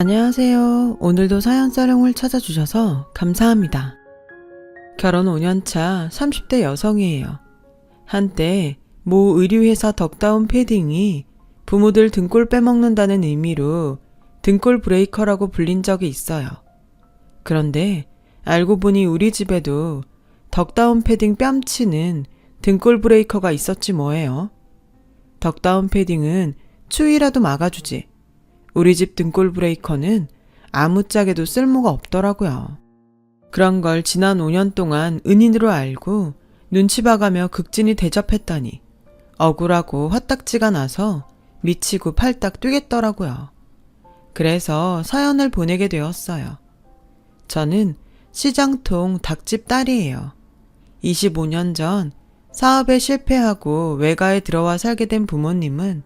안녕하세요. 오늘도 사연사령을 찾아주셔서 감사합니다. 결혼 5년차 30대 여성이에요. 한때 모 의류회사 덕다운 패딩이 부모들 등골 빼먹는다는 의미로 등골 브레이커라고 불린 적이 있어요. 그런데 알고 보니 우리 집에도 덕다운 패딩 뺨치는 등골 브레이커가 있었지 뭐예요. 덕다운 패딩은 추위라도 막아주지. 우리 집 등골 브레이커는 아무짝에도 쓸모가 없더라고요. 그런 걸 지난 5년 동안 은인으로 알고 눈치 봐가며 극진히 대접했더니 억울하고 화딱지가 나서 미치고 팔딱 뛰겠더라고요. 그래서 사연을 보내게 되었어요. 저는 시장통 닭집 딸이에요. 25년 전 사업에 실패하고 외가에 들어와 살게 된 부모님은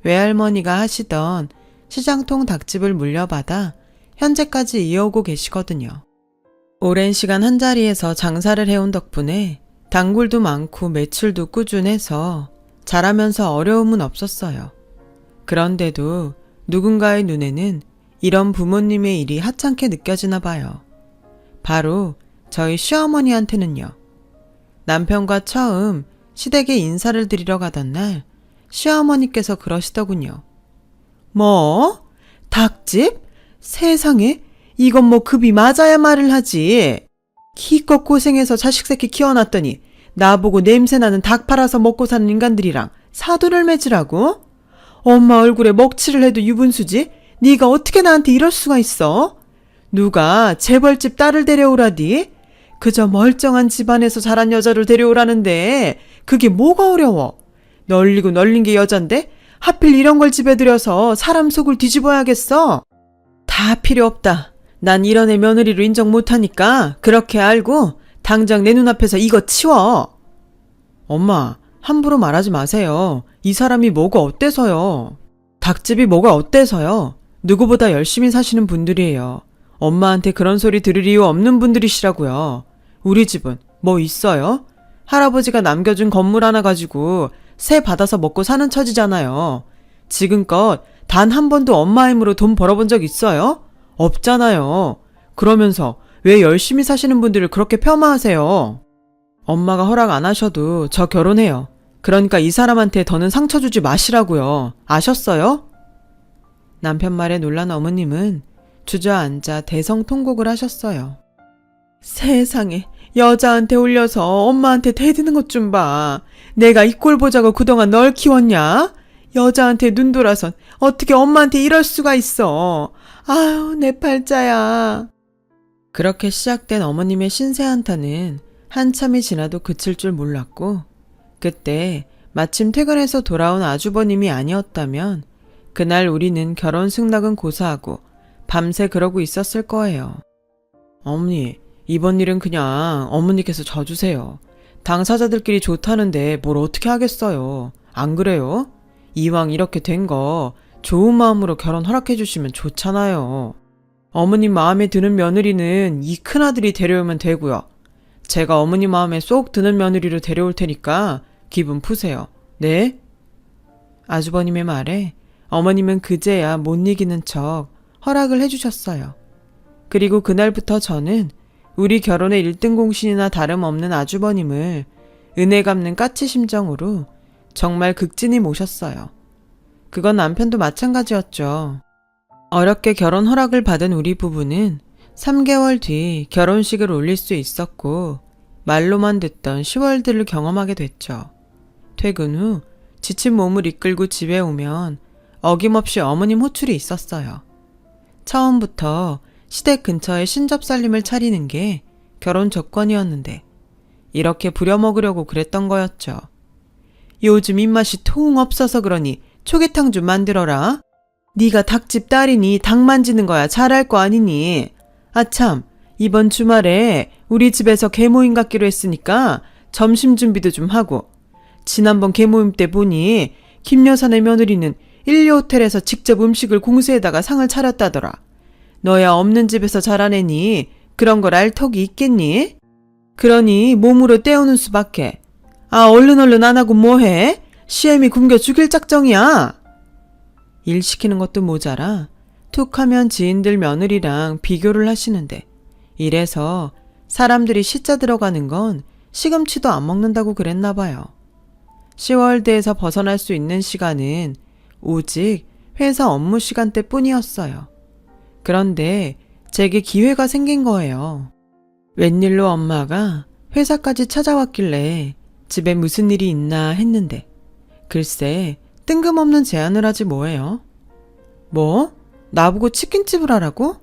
외할머니가 하시던 시장통 닭집을 물려받아 현재까지 이어오고 계시거든요. 오랜 시간 한자리에서 장사를 해온 덕분에 단골도 많고 매출도 꾸준해서 잘하면서 어려움은 없었어요. 그런데도 누군가의 눈에는 이런 부모님의 일이 하찮게 느껴지나 봐요. 바로 저희 시어머니한테는요. 남편과 처음 시댁에 인사를 드리러 가던 날 시어머니께서 그러시더군요. 뭐? 닭집? 세상에? 이건 뭐 급이 맞아야 말을 하지. 기껏 고생해서 자식 새끼 키워놨더니 나보고 냄새나는 닭 팔아서 먹고 사는 인간들이랑 사돈을 맺으라고? 엄마 얼굴에 먹칠을 해도 유분수지? 네가 어떻게 나한테 이럴 수가 있어? 누가 재벌집 딸을 데려오라디? 그저 멀쩡한 집안에서 자란 여자를 데려오라는데 그게 뭐가 어려워? 널리고 널린 게 여잔데? 하필 이런 걸 집에 들여서 사람 속을 뒤집어야겠어? 다 필요 없다. 난 이런 애 며느리로 인정 못하니까 그렇게 알고 당장 내 눈앞에서 이거 치워. 엄마, 함부로 말하지 마세요. 이 사람이 뭐가 어때서요? 닭집이 뭐가 어때서요? 누구보다 열심히 사시는 분들이에요. 엄마한테 그런 소리 들을 이유 없는 분들이시라고요. 우리 집은 뭐 있어요? 할아버지가 남겨준 건물 하나 가지고 세 받아서 먹고 사는 처지잖아요. 지금껏 단 한 번도 엄마 힘으로 돈 벌어본 적 있어요? 없잖아요. 그러면서 왜 열심히 사시는 분들을 그렇게 폄하하세요? 엄마가 허락 안 하셔도 저 결혼해요. 그러니까 이 사람한테 더는 상처 주지 마시라고요. 아셨어요? 남편 말에 놀란 어머님은 주저앉아 대성통곡을 하셨어요. 세상에, 여자한테 올려서 엄마한테 대드는 것 좀 봐. 내가 이 꼴 보자고 그동안 널 키웠냐? 여자한테 눈 돌아선 어떻게 엄마한테 이럴 수가 있어. 아유, 내 팔자야. 그렇게 시작된 어머님의 신세 한탄은 한참이 지나도 그칠 줄 몰랐고 그때 마침 퇴근해서 돌아온 아주버님이 아니었다면 그날 우리는 결혼 승낙은 고사하고 밤새 그러고 있었을 거예요. 어머니, 이번 일은 그냥 어머니께서 져주세요. 당사자들끼리 좋다는데 뭘 어떻게 하겠어요. 안 그래요? 이왕 이렇게 된 거 좋은 마음으로 결혼 허락해 주시면 좋잖아요. 어머님 마음에 드는 며느리는 이 큰아들이 데려오면 되고요. 제가 어머니 마음에 쏙 드는 며느리로 데려올 테니까 기분 푸세요. 네? 아주버님의 말에 어머님은 그제야 못 이기는 척 허락을 해주셨어요. 그리고 그날부터 저는 우리 결혼의 1등 공신이나 다름없는 아주버님을 은혜 갚는 까치 심정으로 정말 극진히 모셨어요. 그건 남편도 마찬가지였죠. 어렵게 결혼 허락을 받은 우리 부부는 3개월 뒤 결혼식을 올릴 수 있었고 말로만 듣던 10월들을 경험하게 됐죠. 퇴근 후 지친 몸을 이끌고 집에 오면 어김없이 어머님 호출이 있었어요. 처음부터 시댁 근처에 신접살림을 차리는 게 결혼 조건이었는데 이렇게 부려먹으려고 그랬던 거였죠. 요즘 입맛이 통 없어서 그러니 초계탕 좀 만들어라. 네가 닭집 딸이니 닭 만지는 거야 잘할 거 아니니. 아참, 이번 주말에 우리 집에서 개모임 갖기로 했으니까 점심 준비도 좀 하고. 지난번 개모임 때 보니 김 여사네 며느리는 1류 호텔에서 직접 음식을 공수해다가 상을 차렸다더라. 너야 없는 집에서 자라내니 그런 걸 알 턱이 있겠니? 그러니 몸으로 때우는 수밖에. 아, 얼른 안 하고 뭐해? 시엠이 굶겨 죽일 작정이야. 일 시키는 것도 모자라 툭 하면 지인들 며느리랑 비교를 하시는데 이래서 사람들이 시자 들어가는 건 시금치도 안 먹는다고 그랬나 봐요. 시월드에서 벗어날 수 있는 시간은 오직 회사 업무 시간대 뿐이었어요. 그런데 제게 기회가 생긴 거예요. 웬일로 엄마가 회사까지 찾아왔길래 집에 무슨 일이 있나 했는데 글쎄 뜬금없는 제안을 하지 뭐예요. 뭐? 나보고 치킨집을 하라고?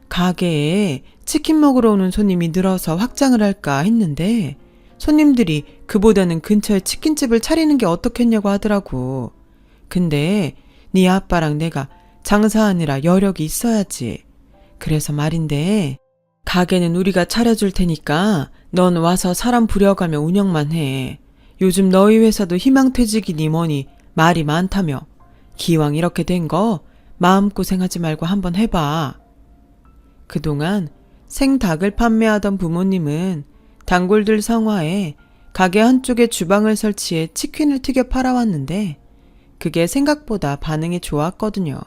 가게에 치킨 먹으러 오는 손님이 늘어서 확장을 할까 했는데 손님들이 그보다는 근처에 치킨집을 차리는 게 어떻겠냐고 하더라고. 근데 네 아빠랑 내가 장사하느라 여력이 있어야지. 그래서 말인데 가게는 우리가 차려줄 테니까 넌 와서 사람 부려가며 운영만 해. 요즘 너희 회사도 희망퇴직이니 뭐니 말이 많다며. 기왕 이렇게 된 거 마음고생하지 말고 한번 해봐. 그동안 생닭을 판매하던 부모님은 단골들 성화에 가게 한쪽에 주방을 설치해 치킨을 튀겨 팔아왔는데 그게 생각보다 반응이 좋았거든요.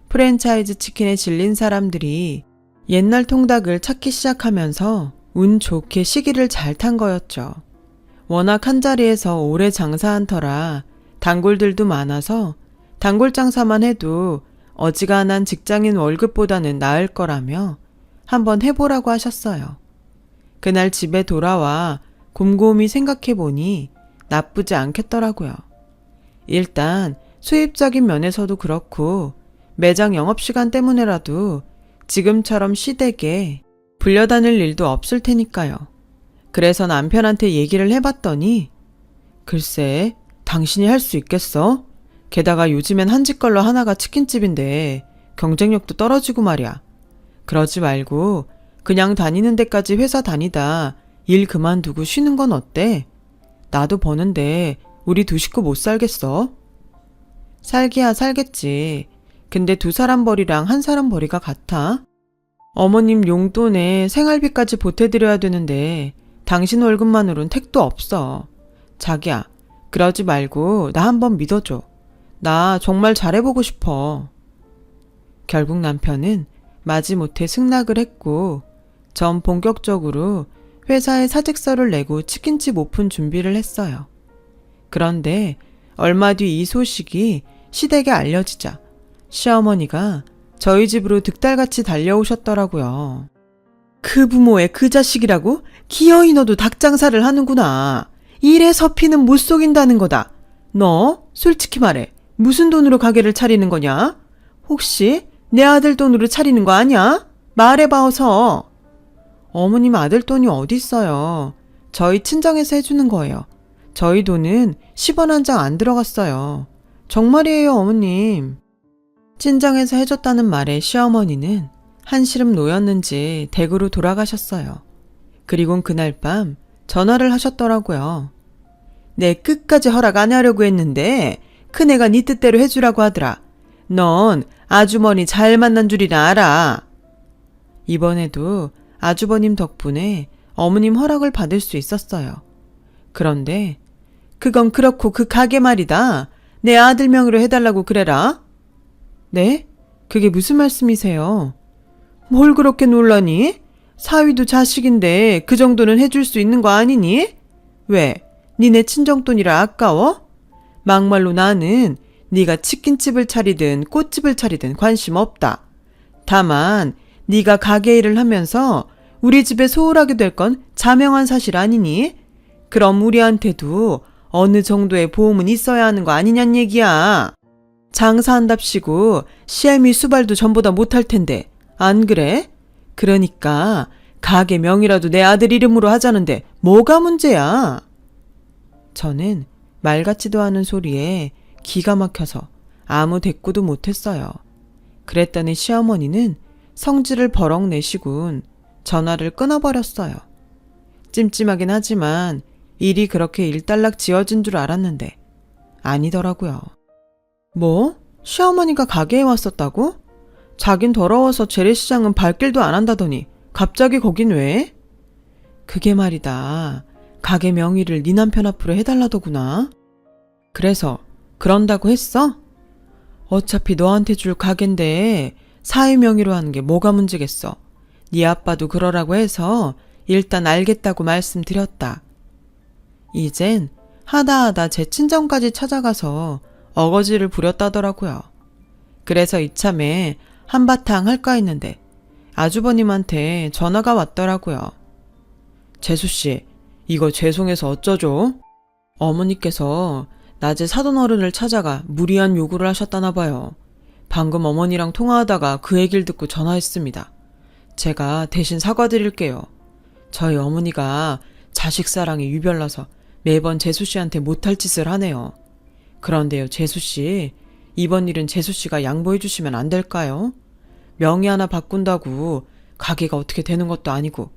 프랜차이즈 치킨에 질린 사람들이 옛날 통닭을 찾기 시작하면서 운 좋게 시기를 잘 탄 거였죠. 워낙 한자리에서 오래 장사한 터라 단골들도 많아서 단골 장사만 해도 어지간한 직장인 월급보다는 나을 거라며 한번 해보라고 하셨어요. 그날 집에 돌아와 곰곰이 생각해보니 나쁘지 않겠더라고요. 일단 수입적인 면에서도 그렇고 매장 영업시간 때문에라도 지금처럼 시댁에 불려다닐 일도 없을 테니까요. 그래서 남편한테 얘기를 해봤더니 글쎄 당신이 할 수 있겠어? 게다가 요즘엔 한집 걸로 하나가 치킨집인데 경쟁력도 떨어지고 말이야. 그러지 말고 그냥 다니는 데까지 회사 다니다 일 그만두고 쉬는 건 어때? 나도 버는데 우리 두 식구 못 살겠어? 살기야 살겠지. 근데 두 사람 벌이랑 한 사람 벌이가 같아? 어머님 용돈에 생활비까지 보태드려야 되는데 당신 월급만으론 택도 없어. 자기야, 그러지 말고 나 한번 믿어줘. 나 정말 잘해보고 싶어. 결국 남편은 마지못해 승낙을 했고 전 본격적으로 회사에 사직서를 내고 치킨집 오픈 준비를 했어요. 그런데 얼마 뒤 이 소식이 시댁에 알려지자 시어머니가 저희 집으로 득달같이 달려오셨더라고요. 그 부모의 그 자식이라고? 기어이 너도 닭장사를 하는구나. 이래서 피는 못 속인다는 거다. 너 솔직히 말해. 무슨 돈으로 가게를 차리는 거냐? 혹시 내 아들 돈으로 차리는 거 아니야? 말해봐 어서. 어머님 아들 돈이 어디 있어요. 저희 친정에서 해주는 거예요. 저희 돈은 10원 한 장 안 들어갔어요. 정말이에요 어머님. 친정에서 해줬다는 말에 시어머니는 한시름 놓였는지 댁으로 돌아가셨어요. 그리곤 그날 밤 전화를 하셨더라고요. 내 끝까지 허락 안 하려고 했는데 큰애가 네 뜻대로 해주라고 하더라. 넌 아주머니 잘 만난 줄이나 알아. 이번에도 아주버님 덕분에 어머님 허락을 받을 수 있었어요. 그런데 그건 그렇고 그 가게 말이다. 내 아들 명의로 해달라고 그래라. 네? 그게 무슨 말씀이세요? 뭘 그렇게 놀라니? 사위도 자식인데 그 정도는 해줄 수 있는 거 아니니? 왜? 니네 친정돈이라 아까워? 막말로 나는 네가 치킨집을 차리든 꽃집을 차리든 관심 없다. 다만 네가 가게 일을 하면서 우리 집에 소홀하게 될 건 자명한 사실 아니니? 그럼 우리한테도 어느 정도의 보험은 있어야 하는 거 아니냔 얘기야. 장사한답시고 시애미 수발도 전보다 못할 텐데 안 그래? 그러니까 가게 명이라도 내 아들 이름으로 하자는데 뭐가 문제야? 저는 말 같지도 않은 소리에 기가 막혀서 아무 대꾸도 못했어요. 그랬더니 시어머니는 성질을 버럭 내시곤 전화를 끊어버렸어요. 찜찜하긴 하지만 일이 그렇게 일단락 지어진 줄 알았는데 아니더라고요. 뭐? 시어머니가 가게에 왔었다고? 자긴 더러워서 재래시장은 발길도 안 한다더니 갑자기 거긴 왜? 그게 말이다. 가게 명의를 네 남편 앞으로 해달라더구나. 그래서 그런다고 했어? 어차피 너한테 줄 가게인데 사위 명의로 하는 게 뭐가 문제겠어. 네 아빠도 그러라고 해서 일단 알겠다고 말씀드렸다. 이젠 하다하다 제 친정까지 찾아가서 어거지를 부렸다더라고요. 그래서 이참에 한바탕 할까 했는데 아주버님한테 전화가 왔더라고요. 재수씨, 이거 죄송해서 어쩌죠? 어머니께서 낮에 사돈어른을 찾아가 무리한 요구를 하셨다나 봐요. 방금 어머니랑 통화하다가 그 얘기를 듣고 전화했습니다. 제가 대신 사과드릴게요. 저희 어머니가 자식 사랑에 유별나서 매번 재수씨한테 못할 짓을 하네요. 그런데요, 재수씨, 이번 일은 재수씨가 양보해 주시면 안 될까요? 명의 하나 바꾼다고 가게가 어떻게 되는 것도 아니고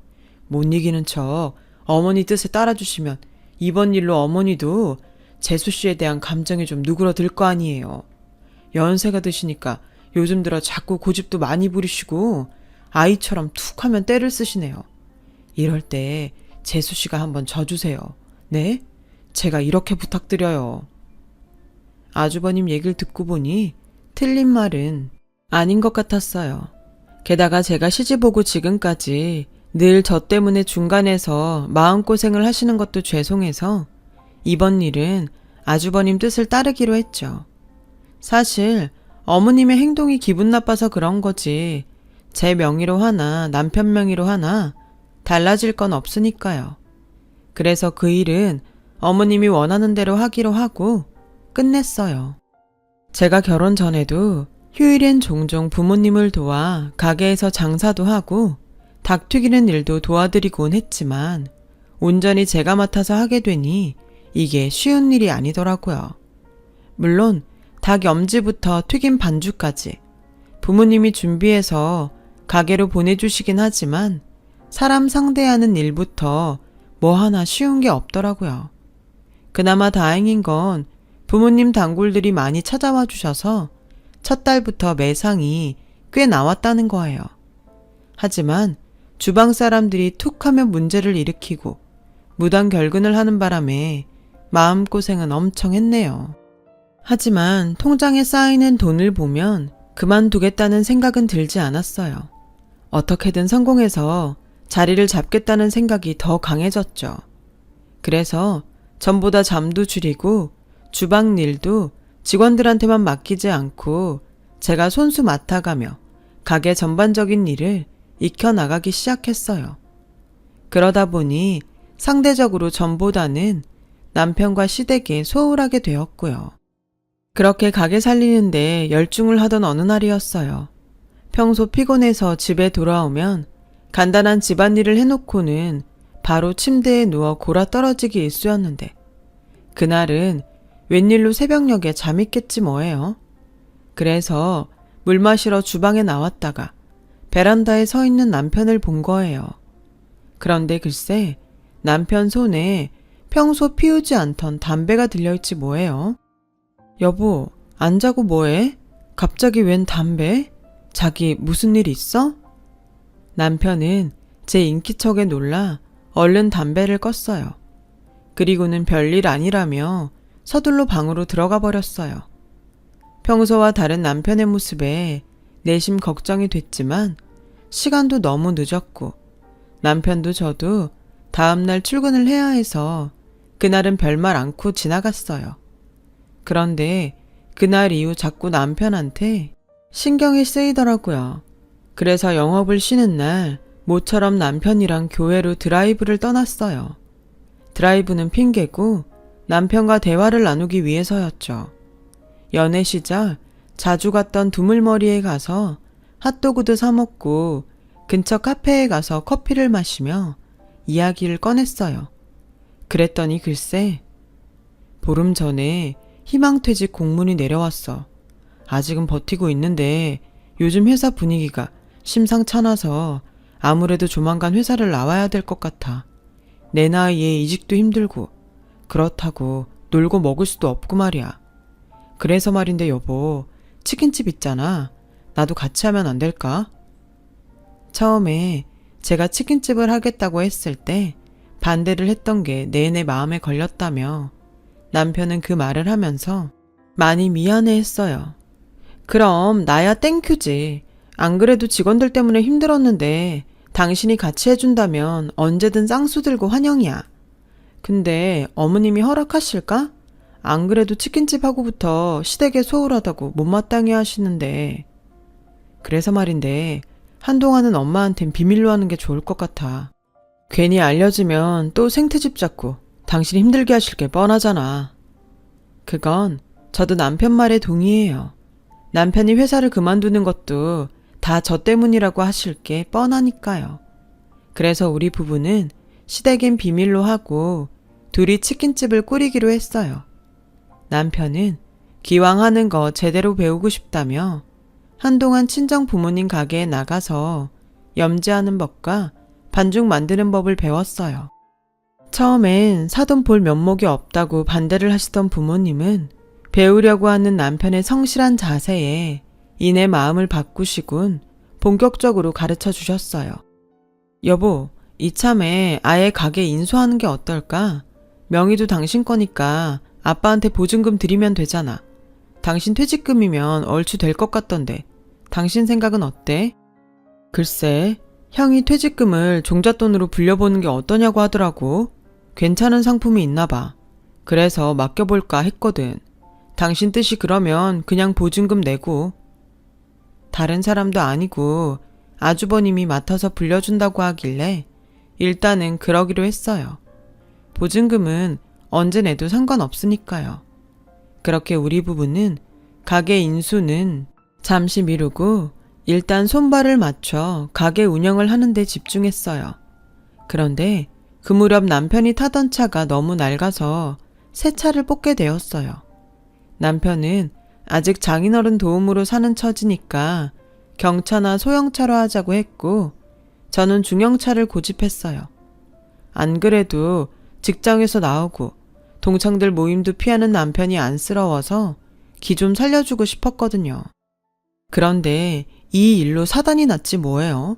못 이기는 척 어머니 뜻에 따라주시면 이번 일로 어머니도 재수씨에 대한 감정이 좀 누그러들 거 아니에요. 연세가 드시니까 요즘 들어 자꾸 고집도 많이 부리시고 아이처럼 툭 하면 때를 쓰시네요. 이럴 때 재수씨가 한번 져주세요. 네? 제가 이렇게 부탁드려요. 아주버님 얘기를 듣고 보니 틀린 말은 아닌 것 같았어요. 게다가 제가 시집 오고 지금까지 늘 저 때문에 중간에서 마음고생을 하시는 것도 죄송해서 이번 일은 아주버님 뜻을 따르기로 했죠. 사실 어머님의 행동이 기분 나빠서 그런 거지 제 명의로 하나 남편 명의로 하나 달라질 건 없으니까요. 그래서 그 일은 어머님이 원하는 대로 하기로 하고 끝냈어요. 제가 결혼 전에도 휴일엔 종종 부모님을 도와 가게에서 장사도 하고 닭 튀기는 일도 도와드리곤 했지만 온전히 제가 맡아서 하게 되니 이게 쉬운 일이 아니더라고요. 물론 닭 염지부터 튀김 반죽까지 부모님이 준비해서 가게로 보내주시긴 하지만 사람 상대하는 일부터 뭐 하나 쉬운 게 없더라고요. 그나마 다행인 건 부모님 단골들이 많이 찾아와 주셔서 첫 달부터 매상이 꽤 나왔다는 거예요. 하지만 주방 사람들이 툭 하면 문제를 일으키고 무단 결근을 하는 바람에 마음고생은 엄청 했네요. 하지만 통장에 쌓이는 돈을 보면 그만두겠다는 생각은 들지 않았어요. 어떻게든 성공해서 자리를 잡겠다는 생각이 더 강해졌죠. 그래서 전보다 잠도 줄이고 주방 일도 직원들한테만 맡기지 않고 제가 손수 맡아가며 가게 전반적인 일을 익혀나가기 시작했어요. 그러다 보니 상대적으로 전보다는 남편과 시댁에 소홀하게 되었고요. 그렇게 가게 살리는데 열중을 하던 어느 날이었어요. 평소 피곤해서 집에 돌아오면 간단한 집안일을 해놓고는 바로 침대에 누워 골아 떨어지기 일쑤였는데 그날은 웬일로 새벽녘에 잠이 깼지 뭐예요. 그래서 물 마시러 주방에 나왔다가 베란다에 서 있는 남편을 본 거예요. 그런데 글쎄 남편 손에 평소 피우지 않던 담배가 들려있지 뭐예요. 여보, 안 자고 뭐해? 갑자기 웬 담배? 자기 무슨 일 있어? 남편은 제 인기척에 놀라 얼른 담배를 껐어요. 그리고는 별일 아니라며 서둘러 방으로 들어가 버렸어요. 평소와 다른 남편의 모습에 내심 걱정이 됐지만 시간도 너무 늦었고 남편도 저도 다음날 출근을 해야 해서 그날은 별말 않고 지나갔어요. 그런데 그날 이후 자꾸 남편한테 신경이 쓰이더라고요. 그래서 영업을 쉬는 날 모처럼 남편이랑 교회로 드라이브를 떠났어요. 드라이브는 핑계고 남편과 대화를 나누기 위해서였죠. 연애 시절 자주 갔던 두물머리에 가서 핫도그도 사 먹고 근처 카페에 가서 커피를 마시며 이야기를 꺼냈어요. 그랬더니 글쎄 보름 전에 희망퇴직 공문이 내려왔어. 아직은 버티고 있는데 요즘 회사 분위기가 심상찮아서 아무래도 조만간 회사를 나와야 될 것 같아. 내 나이에 이직도 힘들고 그렇다고 놀고 먹을 수도 없고 말이야. 그래서 말인데 여보, 치킨집 있잖아. 나도 같이 하면 안 될까? 처음에 제가 치킨집을 하겠다고 했을 때 반대를 했던 게 내내 마음에 걸렸다며 남편은 그 말을 하면서 많이 미안해했어요. 그럼 나야 땡큐지. 안 그래도 직원들 때문에 힘들었는데 당신이 같이 해준다면 언제든 쌍수 들고 환영이야. 근데 어머님이 허락하실까? 안 그래도 치킨집 하고부터 시댁에 소홀하다고 못마땅해 하시는데. 그래서 말인데 한동안은 엄마한텐 비밀로 하는 게 좋을 것 같아. 괜히 알려지면 또 생트집 잡고 당신 힘들게 하실 게 뻔하잖아. 그건 저도 남편 말에 동의해요. 남편이 회사를 그만두는 것도 다 저 때문이라고 하실 게 뻔하니까요. 그래서 우리 부부는 시댁엔 비밀로 하고 둘이 치킨집을 꾸리기로 했어요. 남편은 기왕 하는 거 제대로 배우고 싶다며 한동안 친정 부모님 가게에 나가서 염지하는 법과 반죽 만드는 법을 배웠어요. 처음엔 사돈 볼 면목이 없다고 반대를 하시던 부모님은 배우려고 하는 남편의 성실한 자세에 이내 마음을 바꾸시곤 본격적으로 가르쳐 주셨어요. 여보, 이참에 아예 가게 인수하는 게 어떨까? 명의도 당신 거니까 아빠한테 보증금 드리면 되잖아. 당신 퇴직금이면 얼추 될 것 같던데 당신 생각은 어때? 글쎄, 형이 퇴직금을 종잣돈으로 불려보는 게 어떠냐고 하더라고. 괜찮은 상품이 있나 봐. 그래서 맡겨볼까 했거든. 당신 뜻이 그러면 그냥 보증금 내고. 다른 사람도 아니고 아주버님이 맡아서 불려준다고 하길래 일단은 그러기로 했어요. 보증금은 언제 내도 상관없으니까요. 그렇게 우리 부부는 가게 인수는 잠시 미루고 일단 손발을 맞춰 가게 운영을 하는 데 집중했어요. 그런데 그 무렵 남편이 타던 차가 너무 낡아서 새 차를 뽑게 되었어요. 남편은 아직 장인어른 도움으로 사는 처지니까 경차나 소형차로 하자고 했고 저는 중형차를 고집했어요. 안 그래도 직장에서 나오고 동창들 모임도 피하는 남편이 안쓰러워서 기 좀 살려주고 싶었거든요. 그런데 이 일로 사단이 났지 뭐예요.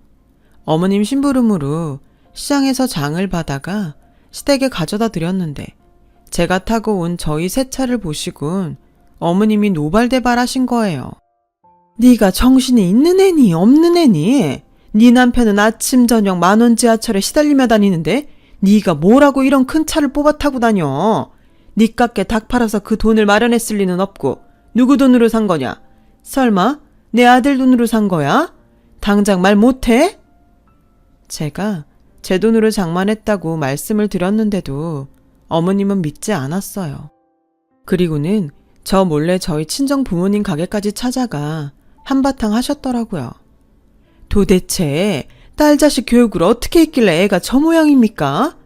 어머님 심부름으로 시장에서 장을 봐다가 시댁에 가져다 드렸는데 제가 타고 온 저희 새 차를 보시곤 어머님이 노발대발 하신 거예요. 네가 정신이 있는 애니 없는 애니? 네 남편은 아침 저녁 만원 지하철에 시달리며 다니는데 네가 뭐라고 이런 큰 차를 뽑아 타고 다녀? 네 깎게 닭 팔아서 그 돈을 마련했을 리는 없고 누구 돈으로 산 거냐? 설마 내 아들 돈으로 산 거야? 당장 말 못해? 제가 제 돈으로 장만했다고 말씀을 드렸는데도 어머님은 믿지 않았어요. 그리고는 저 몰래 저희 친정 부모님 가게까지 찾아가 한바탕 하셨더라고요. 도대체 딸 자식 교육을 어떻게 했길래 애가 저 모양입니까?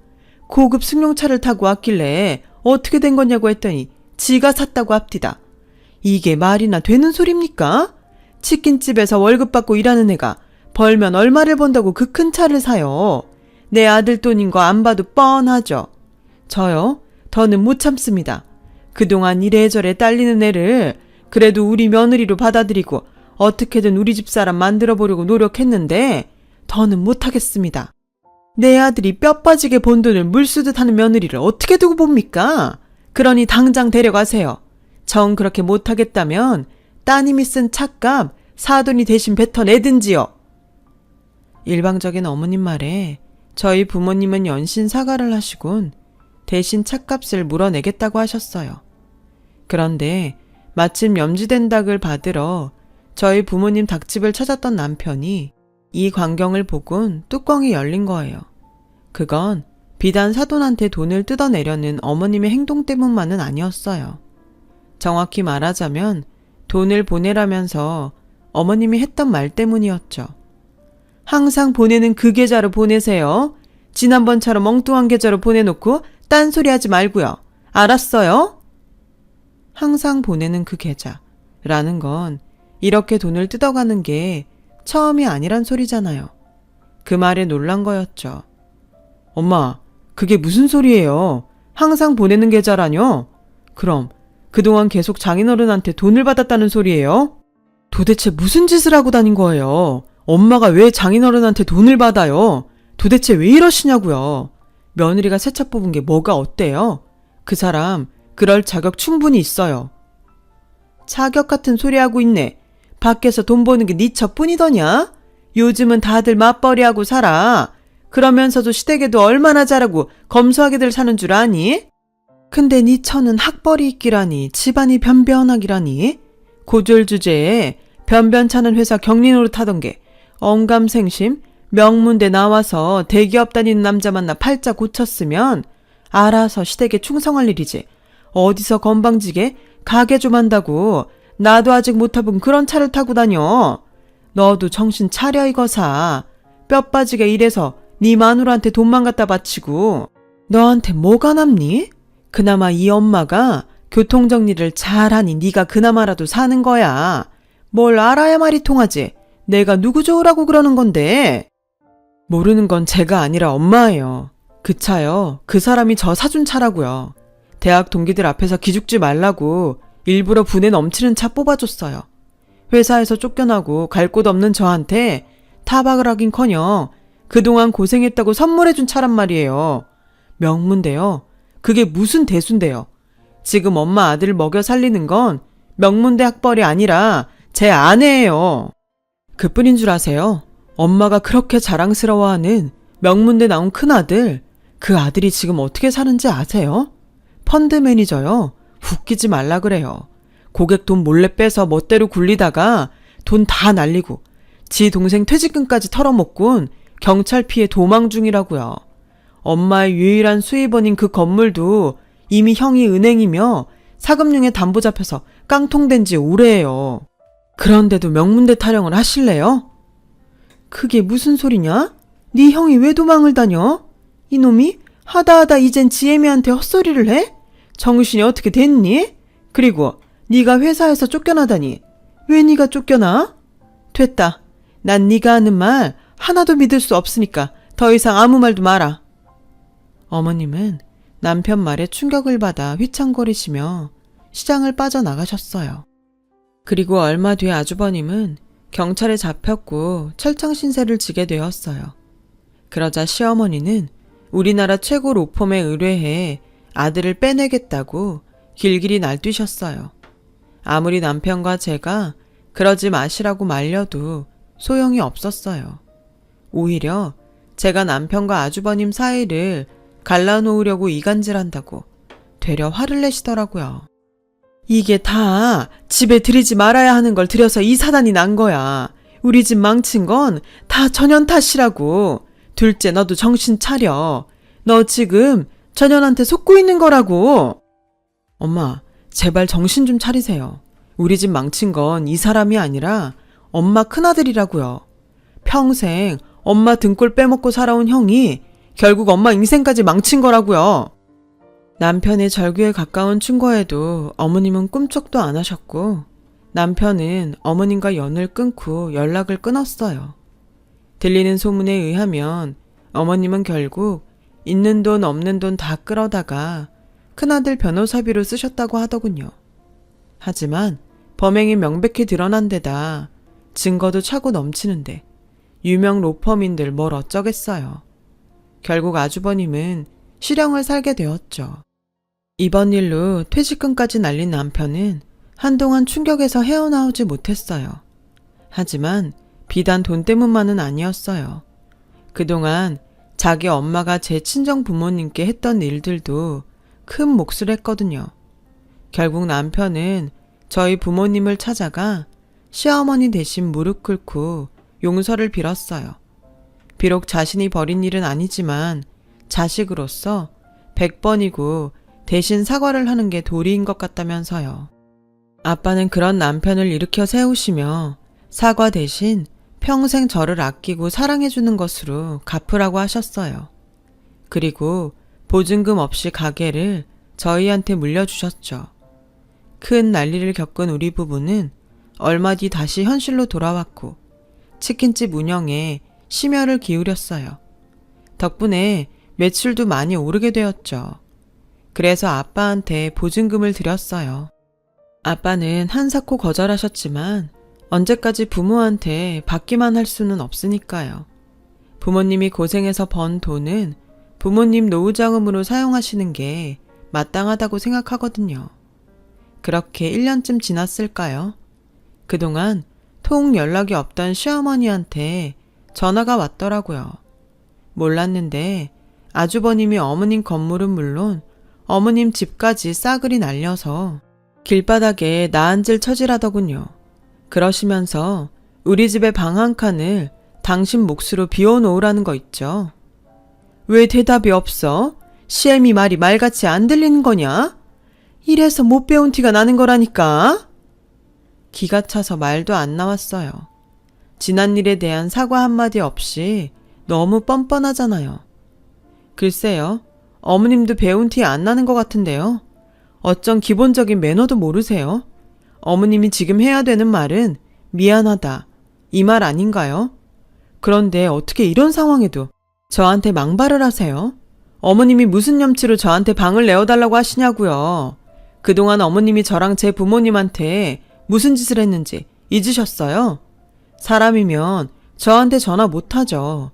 고급 승용차를 타고 왔길래 어떻게 된 거냐고 했더니 지가 샀다고 합디다. 이게 말이나 되는 소립니까? 치킨집에서 월급 받고 일하는 애가 벌면 얼마를 번다고 그 큰 차를 사요. 내 아들 돈인 거 안 봐도 뻔하죠. 저요? 더는 못 참습니다. 그동안 이래저래 딸리는 애를 그래도 우리 며느리로 받아들이고 어떻게든 우리 집사람 만들어 보려고 노력했는데 더는 못하겠습니다. 내 아들이 뼈 빠지게 번 돈을 물쓰듯 하는 며느리를 어떻게 두고 봅니까? 그러니 당장 데려가세요. 정 그렇게 못하겠다면 따님이 쓴 차값 사돈이 대신 뱉어내든지요. 일방적인 어머님 말에 저희 부모님은 연신 사과를 하시곤 대신 차값을 물어내겠다고 하셨어요. 그런데 마침 염지된 닭을 받으러 저희 부모님 닭집을 찾았던 남편이 이 광경을 보곤 뚜껑이 열린 거예요. 그건 비단 사돈한테 돈을 뜯어내려는 어머님의 행동 때문만은 아니었어요. 정확히 말하자면 돈을 보내라면서 어머님이 했던 말 때문이었죠. 항상 보내는 그 계좌로 보내세요. 지난번처럼 엉뚱한 계좌로 보내놓고 딴소리 하지 말고요. 알았어요? 항상 보내는 그 계좌라는 건 이렇게 돈을 뜯어가는 게 처음이 아니란 소리잖아요. 그 말에 놀란 거였죠. 엄마, 그게 무슨 소리예요? 항상 보내는 계좌라뇨? 그럼 그동안 계속 장인어른한테 돈을 받았다는 소리예요? 도대체 무슨 짓을 하고 다닌 거예요? 엄마가 왜 장인어른한테 돈을 받아요? 도대체 왜 이러시냐고요? 며느리가 새 차 뽑은 게 뭐가 어때요? 그 사람 그럴 자격 충분히 있어요. 자격 같은 소리 하고 있네. 밖에서 돈 버는 게 네 척뿐이더냐? 요즘은 다들 맞벌이하고 살아. 그러면서도 시댁에도 얼마나 잘하고 검소하게들 사는 줄 아니? 근데 네 처는 학벌이 있기라니, 집안이 변변하기라니. 고졸 주제에 변변찮은 회사 격리 노릇하던 게 언감생심 명문대 나와서 대기업 다니는 남자 만나 팔자 고쳤으면 알아서 시댁에 충성할 일이지. 어디서 건방지게 가게 좀 한다고 나도 아직 못 타본 그런 차를 타고 다녀. 너도 정신 차려 이거사. 뼈 빠지게 일해서 네 마누라한테 돈만 갖다 바치고 너한테 뭐가 남니? 그나마 이 엄마가 교통정리를 잘하니 네가 그나마라도 사는 거야. 뭘 알아야 말이 통하지. 내가 누구 좋으라고 그러는 건데. 모르는 건 제가 아니라 엄마예요. 그 차요. 그 사람이 저 사준 차라고요. 대학 동기들 앞에서 기죽지 말라고 일부러 분에 넘치는 차 뽑아줬어요. 회사에서 쫓겨나고 갈 곳 없는 저한테 타박을 하긴커녕 그동안 고생했다고 선물해준 차란 말이에요. 명문대요. 그게 무슨 대수인데요. 지금 엄마 아들 먹여 살리는 건 명문대 학벌이 아니라 제 아내예요. 그뿐인 줄 아세요? 엄마가 그렇게 자랑스러워하는 명문대 나온 큰아들, 그 아들이 지금 어떻게 사는지 아세요? 펀드 매니저요. 웃기지 말라 그래요. 고객 돈 몰래 빼서 멋대로 굴리다가 돈 다 날리고 지 동생 퇴직금까지 털어먹곤 경찰 피해 도망 중이라고요. 엄마의 유일한 수입원인 그 건물도 이미 형이 은행이며 사금융에 담보 잡혀서 깡통된 지 오래예요. 그런데도 명문대 타령을 하실래요? 그게 무슨 소리냐? 네 형이 왜 도망을 다녀? 이놈이 하다하다 이젠 지혜미한테 헛소리를 해? 정신이 어떻게 됐니? 그리고 네가 회사에서 쫓겨나다니. 왜 네가 쫓겨나? 됐다. 난 네가 하는 말 하나도 믿을 수 없으니까 더 이상 아무 말도 마라. 어머님은 남편 말에 충격을 받아 휘청거리시며 시장을 빠져나가셨어요. 그리고 얼마 뒤 아주버님은 경찰에 잡혔고 철창 신세를 지게 되었어요. 그러자 시어머니는 우리나라 최고 로펌에 의뢰해 아들을 빼내겠다고 길길이 날뛰셨어요. 아무리 남편과 제가 그러지 마시라고 말려도 소용이 없었어요. 오히려 제가 남편과 아주버님 사이를 갈라놓으려고 이간질한다고 되려 화를 내시더라고요. 이게 다 집에 들이지 말아야 하는 걸 들여서 이 사단이 난 거야. 우리 집 망친 건 다 전현 탓이라고. 둘째, 너도 정신 차려. 너 지금 전현한테 속고 있는 거라고. 엄마, 제발 정신 좀 차리세요. 우리 집 망친 건 이 사람이 아니라 엄마 큰아들이라고요. 평생 엄마 등골 빼먹고 살아온 형이 결국 엄마 인생까지 망친 거라고요. 남편의 절규에 가까운 충고에도 어머님은 꿈쩍도 안 하셨고 남편은 어머님과 연을 끊고 연락을 끊었어요. 들리는 소문에 의하면 어머님은 결국 있는 돈 없는 돈 다 끌어다가 큰아들 변호사비로 쓰셨다고 하더군요. 하지만 범행이 명백히 드러난 데다 증거도 차고 넘치는데 유명 로펌인들 뭘 어쩌겠어요. 결국 아주버님은 실형을 살게 되었죠. 이번 일로 퇴직금까지 날린 남편은 한동안 충격에서 헤어나오지 못했어요. 하지만 비단 돈 때문만은 아니었어요. 그동안 자기 엄마가 제 친정 부모님께 했던 일들도 큰 몫을 했거든요. 결국 남편은 저희 부모님을 찾아가 시어머니 대신 무릎 꿇고 용서를 빌었어요. 비록 자신이 벌인 일은 아니지만 자식으로서 100번이고 대신 사과를 하는 게 도리인 것 같다면서요. 아빠는 그런 남편을 일으켜 세우시며 사과 대신 평생 저를 아끼고 사랑해주는 것으로 갚으라고 하셨어요. 그리고 보증금 없이 가게를 저희한테 물려주셨죠. 큰 난리를 겪은 우리 부부는 얼마 뒤 다시 현실로 돌아왔고 치킨집 운영에 심혈을 기울였어요. 덕분에 매출도 많이 오르게 되었죠. 그래서 아빠한테 보증금을 드렸어요. 아빠는 한사코 거절하셨지만 언제까지 부모한테 받기만 할 수는 없으니까요. 부모님이 고생해서 번 돈은 부모님 노후자금으로 사용하시는 게 마땅하다고 생각하거든요. 그렇게 1년쯤 지났을까요? 그동안 통 연락이 없던 시어머니한테 전화가 왔더라고요. 몰랐는데 아주버님이 어머님 건물은 물론 어머님 집까지 싸그리 날려서 길바닥에 나앉을 처지라더군요. 그러시면서 우리 집의 방 한 칸을 당신 몫으로 비워놓으라는 거 있죠. 왜 대답이 없어? 시애미 말이 말같이 안 들리는 거냐? 이래서 못 배운 티가 나는 거라니까. 기가 차서 말도 안 나왔어요. 지난 일에 대한 사과 한마디 없이 너무 뻔뻔하잖아요. 글쎄요, 어머님도 배운 티 안 나는 것 같은데요. 어쩐 기본적인 매너도 모르세요? 어머님이 지금 해야 되는 말은 미안하다, 이 말 아닌가요? 그런데 어떻게 이런 상황에도 저한테 망발을 하세요? 어머님이 무슨 염치로 저한테 방을 내어달라고 하시냐고요. 그동안 어머님이 저랑 제 부모님한테 무슨 짓을 했는지 잊으셨어요? 사람이면 저한테 전화 못하죠.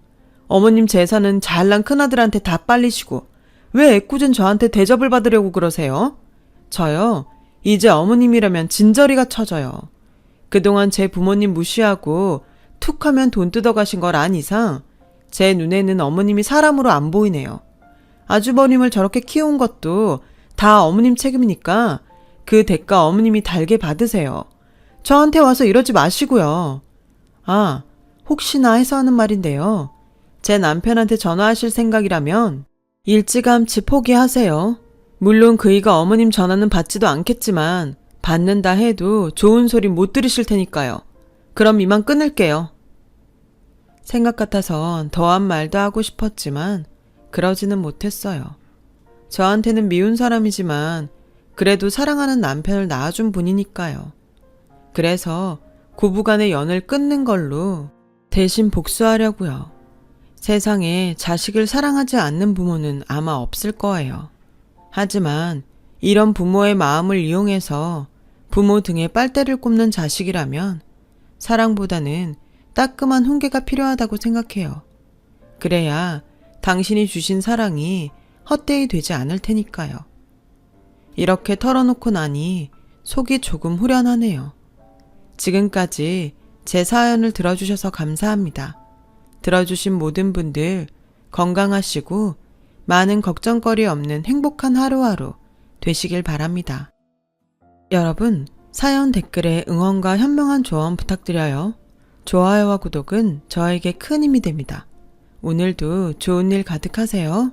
어머님 재산은 잘난 큰아들한테 다 빨리시고 왜 애꿎은 저한테 대접을 받으려고 그러세요? 저요, 이제 어머님이라면 진저리가 쳐져요. 그동안 제 부모님 무시하고 툭 하면 돈 뜯어가신 걸 안 이상 제 눈에는 어머님이 사람으로 안 보이네요. 아주버님을 저렇게 키운 것도 다 어머님 책임이니까 그 대가 어머님이 달게 받으세요. 저한테 와서 이러지 마시고요. 아, 혹시나 해서 하는 말인데요. 제 남편한테 전화하실 생각이라면 일찌감치 포기하세요. 물론 그이가 어머님 전화는 받지도 않겠지만 받는다 해도 좋은 소리 못 들으실 테니까요. 그럼 이만 끊을게요. 생각 같아선 더한 말도 하고 싶었지만 그러지는 못했어요. 저한테는 미운 사람이지만 그래도 사랑하는 남편을 낳아준 분이니까요. 그래서 고부간의 연을 끊는 걸로 대신 복수하려고요. 세상에 자식을 사랑하지 않는 부모는 아마 없을 거예요. 하지만 이런 부모의 마음을 이용해서 부모 등에 빨대를 꼽는 자식이라면 사랑보다는 따끔한 훈계가 필요하다고 생각해요. 그래야 당신이 주신 사랑이 헛되이 되지 않을 테니까요. 이렇게 털어놓고 나니 속이 조금 후련하네요. 지금까지 제 사연을 들어주셔서 감사합니다. 들어주신 모든 분들 건강하시고 많은 걱정거리 없는 행복한 하루하루 되시길 바랍니다. 여러분, 사연 댓글에 응원과 현명한 조언 부탁드려요. 좋아요와 구독은 저에게 큰 힘이 됩니다. 오늘도 좋은 일 가득하세요.